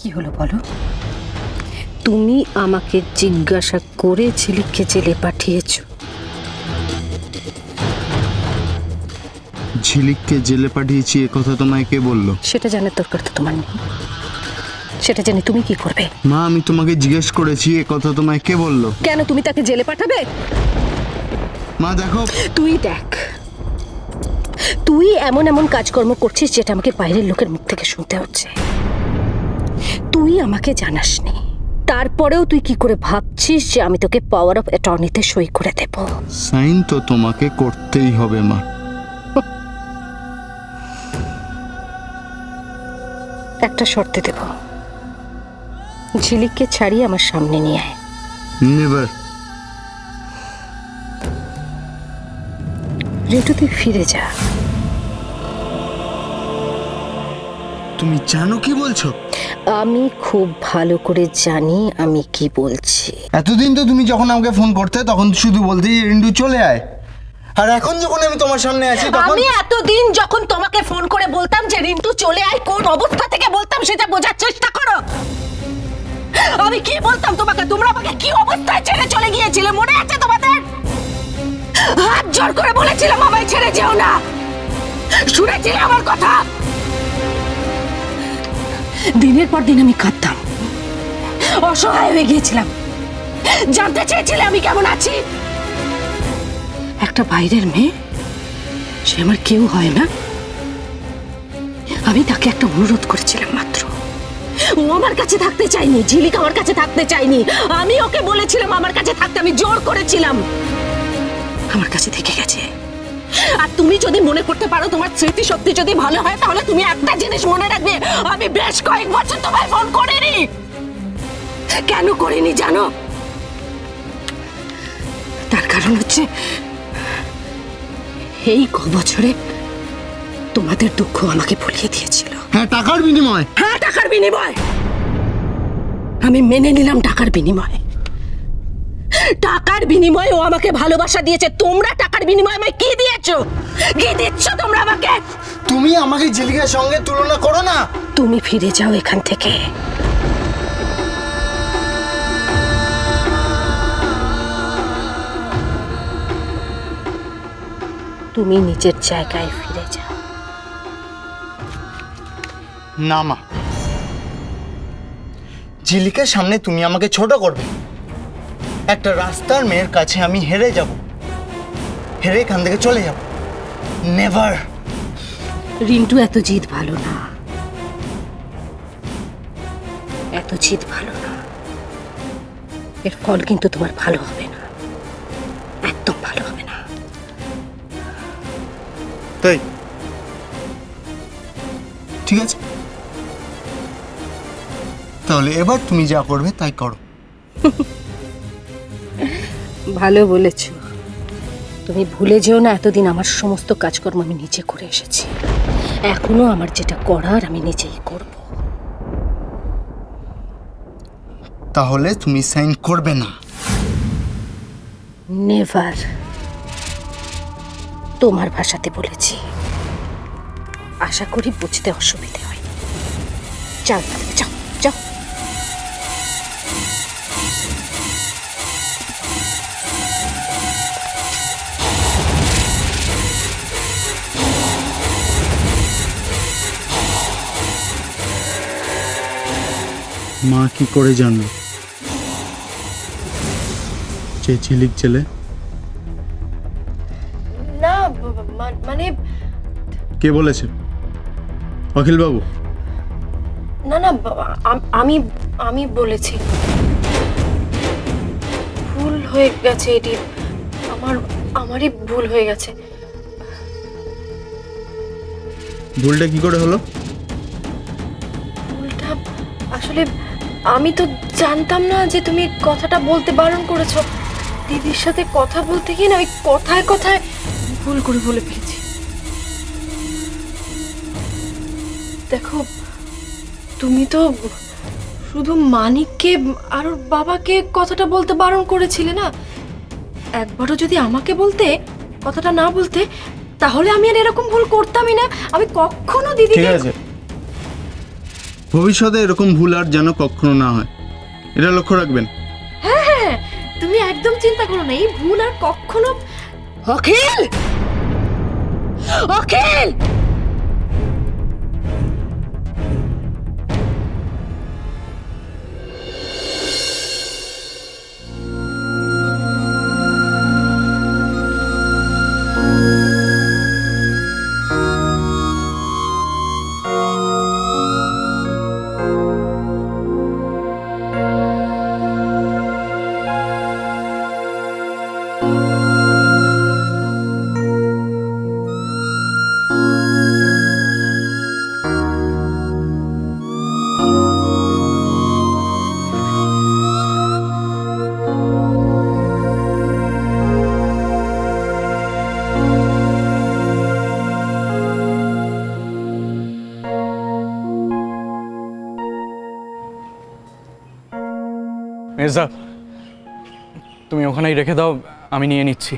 কি হলো বলো? তুমি আমাকে জিজ্ঞাসা করে ঝিলিককে জেলে পাঠিয়েছো। ঝিলিককে জেলে পাঠিয়েছি এ কথা তোমায় কে বললো? সেটা জানার দরকার তো তোমার নেই। সেটা জানি তুমি কি করবে? মা আমি তোমাকে জিজ্ঞেস করেছি এ কথা তোমায় কে বললো? কেন তুমি তাকে জেলে পাঠাবে? মা দেখো, তুই দেখ, তুই এমন এমন কাজকর্ম করছিস যেটা আমাকে বাইরের লোকের মুখ থেকে শুনতে হচ্ছে। তুই আমাকে জানাসনি, তারপরেও তুই কি করে ভাবছিস যে আমি তোকে পাওয়ার অফ অ্যাটর্নিতে সই করে দেব? সাইন তো তোমাকে করতেই হবে মা। একটা শর্তে দেব, ঝিলিককে ছাড়িয়ে আমার সামনে নিয়ে আয়। নেভার। রিন্টু তুই ফিরে যা। তুমি জানো কি বলছো? আমি খুব ভালো করে জানি আমি কি বলছি। এতদিন তো তুমি যখন আমাকে ফোন করতে তখন শুধু বলতে রিন্টু চলে আয়, আর এখন যখন আমি তোমার সামনে আছি তখন আমি এতদিন যখন তোমাকে ফোন করে বলতাম যে রিন্টু চলে আয়, কোন অবস্থা থেকে বলতাম সেটা বোঝার চেষ্টা করো। আমি কি বলতাম তোমাকে? তোমরা আমাকে কি অবস্থায় ছেড়ে চলে গিয়েছিলে মনে আছে তোমাদের? হাত জোর করে বলেছিলাম আমায় ছেড়ে যেও না, শুনেছিলে আমার কথা? দিনের পর দিন আমি কাঁদতাম, অসহায় হয়ে গিয়েছিলাম। জানতে চেয়েছিলে আমি কেমন আছি? একটা বাইরের মেয়ে, সে আমার কেউ হয় না। আমি তাকে একটা অনুরোধ করেছিলাম মাত্র, ও আমার কাছে থাকতে চাইনি, ঝিলিক আমার কাছে থাকতে চাইনি। আমি ওকে বলেছিলাম আমার কাছে থাকতে, আমি জোর করেছিলাম, আমার কাছে থেকে গেছে। আর তুমি যদি মনে করতে পারো তোমার স্মৃতি শক্তি যদি ভালো হয়, তাহলে তুমি একটা জিনিস মনে রাখবে, আমি বেশ কয়েক বছর তোমায় ফোন করিনি। কেন করিনি জানো? তার কারণ হচ্ছে এই ক বছরে তোমাদের দুঃখ আমাকে ভুলিয়ে দিয়েছিল। হ্যাঁ, টাকার বিনিময়। হ্যাঁ, টাকার বিনিময়। আমি মেনে নিলাম টাকার বিনিময়। টাকার বিনিময়ে ও আমাকে ভালোবাসা দিয়েছে। তোমরা টাকার বিনিময়ে আমায় কি দিয়েছো? কি দিচ্ছ তোমরা আমাকে? তুমি আমাকে ঝিলিকের সঙ্গে তুলনা করো না। তুমি ফিরে যাও এখান থেকে। তুমি নিজের জায়গায় ফিরে যাও। না মা, ঝিলিকের সামনে তুমি আমাকে ছোট করবে। একটা রাস্তার মেয়ের কাছে আমি হেরে যাব, হেরে এখান থেকে চলে যাব। নেভার। রিন্টু, এত জিদ ভালো না, এত জিদ ভালো না। এর ফল কিন্তু তোমার ভালো হবে না, একদম ভালো হবে না। তাই ঠিক আছে, তাহলে এবার তুমি যা করবে তাই করো। ভালো বলেছ। তুমি ভুলে যেও না, এতদিন আমার সমস্ত কাজকর্ম আমি নিজে করে এসেছি। এখনো আমার যেটা করার আমি নিজেই করব। তাহলে তুমি সাইন করবে না? নেভার। তোমার ভাষাতে বলেছি, আশা করি বুঝতে অসুবিধে হয়। যাও যাও যাও। মা কি করে জানলো যে ঝিলিক ছেলে? না মানে কে বলেছে? অখিল বাবু? না না, আমি আমি বলেছি। ভুল হয়ে গেছে, এটি আমারই ভুল হয়ে গেছে। ভুলটা কি করে হলো? ভুলটা আসলে আমি তো জানতাম না যে তুমি কথাটা বলতে বারণ করেছো। দিদির সাথে কথা বলতে গিয়ে না, ওই কথায় কথায় ভুল করে বলে ফেলেছি। দেখো, তুমি তো শুধু মানিককে আর ওর বাবাকে কথাটা বলতে বারণ করেছিলে না। একবারও যদি আমাকে বলতে, কথাটা না বলতে, তাহলে আমি আর এরকম ভুল করতামই না। আমি কখনো দিদিকে... ঠিক আছে, ভবিষ্যতে এরকম ভুল আর যেন কখনো না হয়, এটা লক্ষ্য রাখবেন। হ্যাঁ হ্যাঁ, তুমি একদম চিন্তা করো না, এই ভুল আর কখনো। অখিল, অখিল, মির্জা, তুমি ওখানেই রেখে দাও, আমি নিয়ে নিচ্ছি।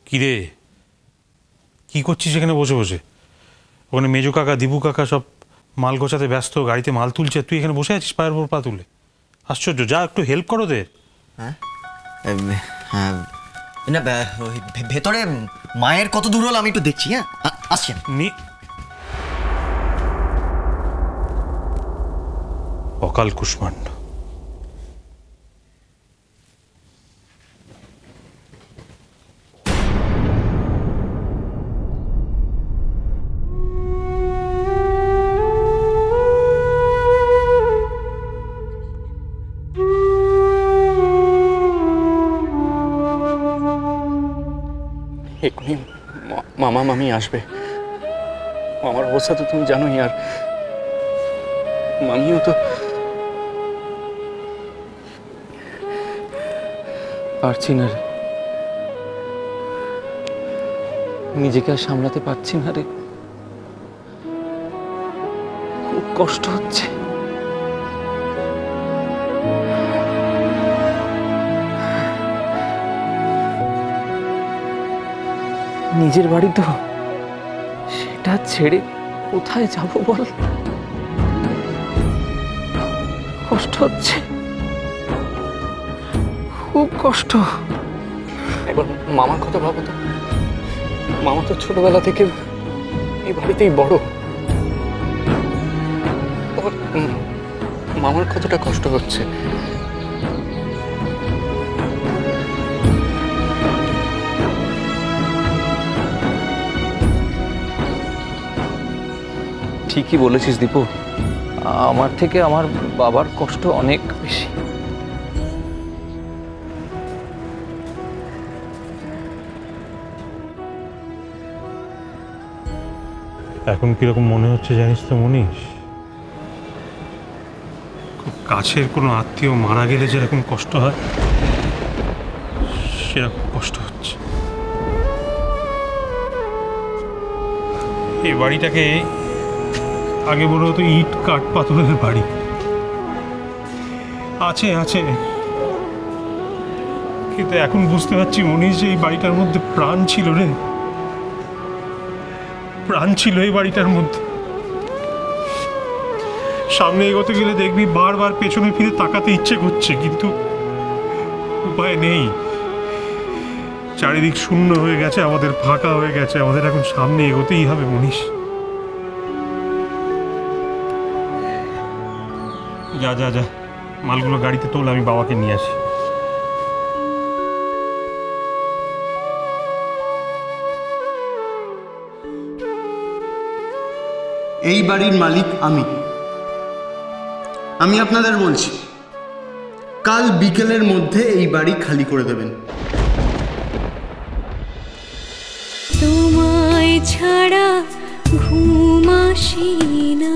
কিরে, কি করছিস এখানে বসে বসে? ওখানে মেজো কাকা, দিবু কাকা সব মাল গোছাতে ব্যস্ত, গাড়িতে মাল তুলছে, তুই এখানে বসে আছিস পায়ের উপর পা তুলে। আশ্চর্য, যা একটু হেল্প করো দে। হ্যাঁ না, ভেতরে মায়ের কত দূর হলো আমি একটু দেখছি। হ্যাঁ আসছি। অকাল কুষ্মাণ্ড। এক্ষুনি মামা মামি আসবে। আমার অবস্থা তো তুমি জানোই, আর মামিও তো পারছি না রে, নিজেকে আর সামলাতে পারছি না রে, খুব কষ্ট হচ্ছে। নিজের বাড়ি তো, সেটা ছেড়ে কোথায় যাব বল? কষ্ট হচ্ছে, খুব কষ্ট। এবার মামার কথা ভাবো তো, মামা তো ছোটবেলা থেকে এই বাড়িতেই বড়। মামার কতটা কষ্ট হচ্ছে। ঠিকই বলেছিস দীপু, আমার থেকে আমার বাবার কষ্ট অনেক বেশি। এখন কিরকম মনে হচ্ছে জানিস তো মনীষ? খুব কাছের কোনো আত্মীয় মারা গেলে যেরকম কষ্ট হয়, সেরকম কষ্ট হচ্ছে। এই বাড়িটাকে আগে বড় হতো ইট কাঠ পাথরের বাড়ি। আছে আছে, কিন্তু এখন বুঝতে পারছি মনীষ যে এই বাড়িটার মধ্যে প্রাণ ছিল রে, প্রাণ ছিল এই বাড়িটার মধ্যে। সামনে এগোতে গেলে দেখবি বারবার পেছনে ফিরে তাকাতে ইচ্ছে করছে, কিন্তু উপায় নেই। চারিদিক শূন্য হয়ে গেছে, আমাদের ফাঁকা হয়ে গেছে, আমাদের এখন সামনে এগোতেই হবে মনীষ। যা যা যা, মালগুলো গাড়িতে তোল, আমি বাবাকে নিয়ে আসি। এই বাড়ির মালিক আমি আপনাদের বলছি, কাল বিকেলের মধ্যে এই বাড়ি খালি করে দেবেন। তোমায় ছাড়া ঘুম আসে না।